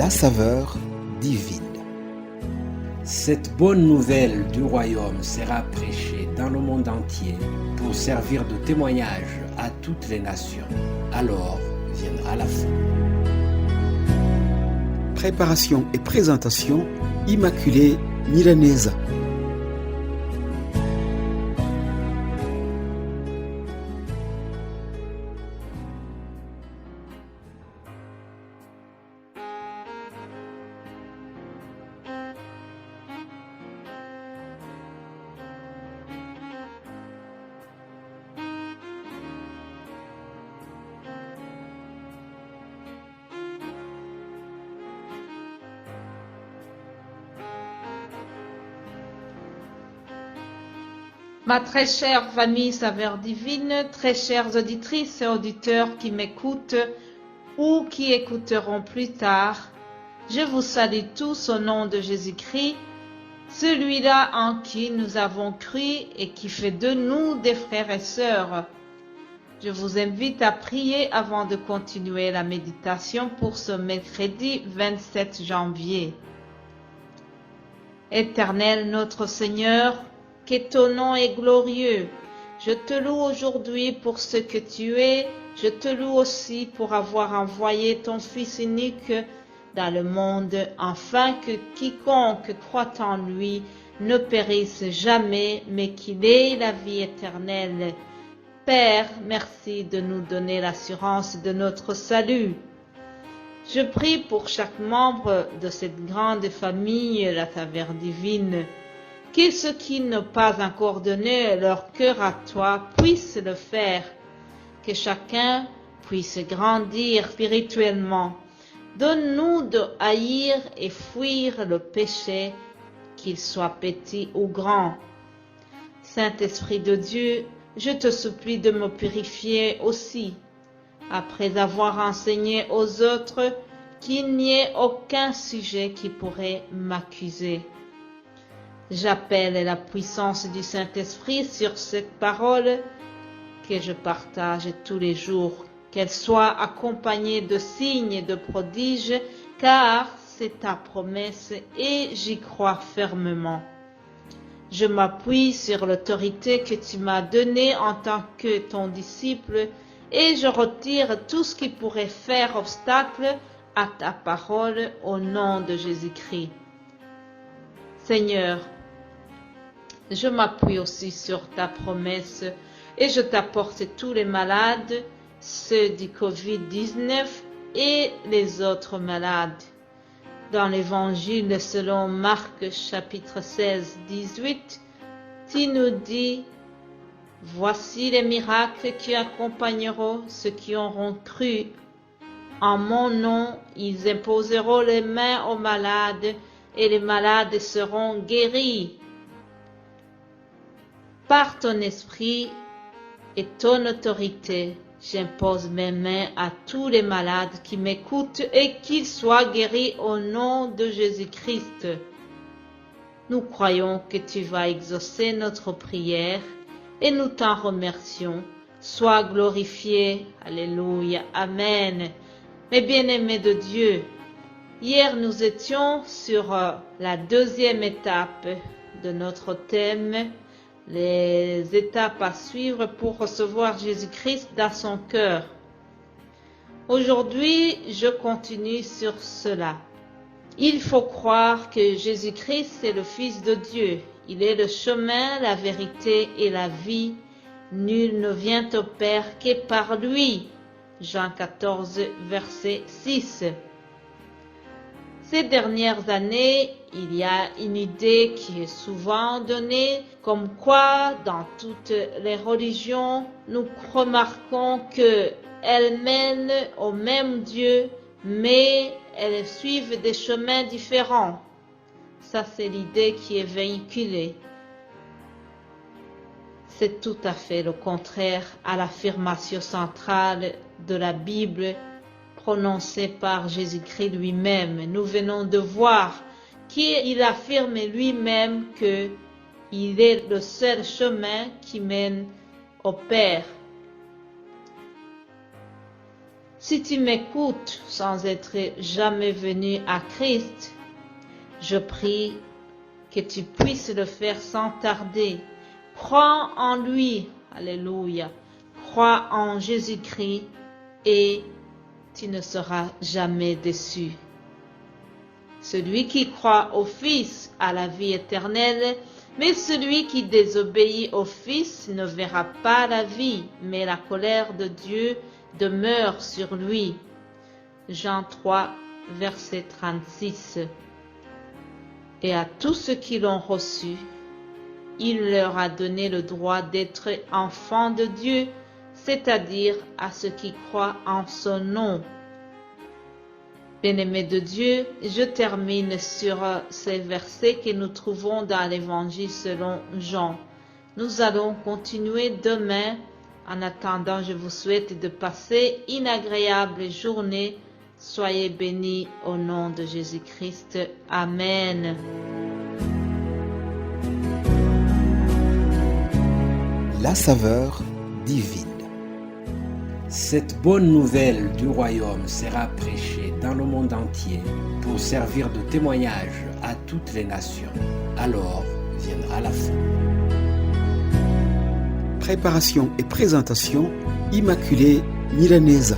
la saveur divine. Cette bonne nouvelle du royaume sera prêchée dans le monde entier pour servir de témoignage à toutes les nations. Alors viendra la fin. Préparation et présentation, Immaculée Milanesa. Ma très chère famille Saveur Divine, très chères auditrices et auditeurs qui m'écoutent ou qui écouteront plus tard, je vous salue tous au nom de Jésus-Christ, celui-là en qui nous avons cru et qui fait de nous des frères et sœurs. Je vous invite à prier avant de continuer la méditation pour ce mercredi 27 janvier. Éternel notre Seigneur, que ton nom est glorieux. Je te loue aujourd'hui pour ce que tu es. Je te loue aussi pour avoir envoyé ton Fils unique dans le monde, afin que quiconque croit en lui ne périsse jamais, mais qu'il ait la vie éternelle. Père, merci de nous donner l'assurance de notre salut. Je prie pour chaque membre de cette grande famille, la Saveur Divine, que ceux qui n'ont pas encore donné leur cœur à toi puissent le faire, que chacun puisse grandir spirituellement. Donne-nous de haïr et fuir le péché, qu'il soit petit ou grand. Saint-Esprit de Dieu, je te supplie de me purifier aussi, après avoir enseigné aux autres qu'il n'y ait aucun sujet qui pourrait m'accuser. J'appelle la puissance du Saint-Esprit sur cette parole que je partage tous les jours, qu'elle soit accompagnée de signes et de prodiges, car c'est ta promesse et j'y crois fermement. Je m'appuie sur l'autorité que tu m'as donnée en tant que ton disciple et je retire tout ce qui pourrait faire obstacle à ta parole au nom de Jésus-Christ. Seigneur, je m'appuie aussi sur ta promesse et je t'apporte tous les malades, ceux du Covid-19 et les autres malades. Dans l'évangile selon Marc chapitre 16, 18, tu nous dis, « Voici les miracles qui accompagneront ceux qui auront cru. En mon nom, ils imposeront les mains aux malades et les malades seront guéris. » Par ton esprit et ton autorité, j'impose mes mains à tous les malades qui m'écoutent et qu'ils soient guéris au nom de Jésus-Christ. Nous croyons que tu vas exaucer notre prière et nous t'en remercions. Sois glorifié. Alléluia. Amen. Mes bien-aimés de Dieu, hier nous étions sur la deuxième étape de notre thème, les étapes à suivre pour recevoir Jésus-Christ dans son cœur. Aujourd'hui, je continue sur cela. Il faut croire que Jésus-Christ est le Fils de Dieu. Il est le chemin, la vérité et la vie. Nul ne vient au Père que par lui. Jean 14, verset 6. Ces dernières années, il y a une idée qui est souvent donnée, comme quoi dans toutes les religions, nous remarquons qu'elles mènent au même Dieu, mais elles suivent des chemins différents. Ça, c'est l'idée qui est véhiculée. C'est tout à fait le contraire à l'affirmation centrale de la Bible prononcé par Jésus-Christ lui-même. Nous venons de voir qu'il affirme lui-même qu'il est le seul chemin qui mène au Père. Si tu m'écoutes sans être jamais venu à Christ, je prie que tu puisses le faire sans tarder. Crois en lui, alléluia. Crois en Jésus-Christ et tu ne seras jamais déçu. Celui qui croit au Fils a la vie éternelle, mais celui qui désobéit au Fils ne verra pas la vie, mais la colère de Dieu demeure sur lui. Jean 3, verset 36. Et à tous ceux qui l'ont reçu, il leur a donné le droit d'être enfants de Dieu, c'est-à-dire à ceux qui croient en son nom. Bien-aimés de Dieu, je termine sur ces versets que nous trouvons dans l'Évangile selon Jean. Nous allons continuer demain. En attendant, je vous souhaite de passer une agréable journée. Soyez bénis au nom de Jésus-Christ. Amen. La saveur divine. Cette bonne nouvelle du royaume sera prêchée dans le monde entier pour servir de témoignage à toutes les nations. Alors viendra la fin. Préparation et présentation, Immaculée Milanesa.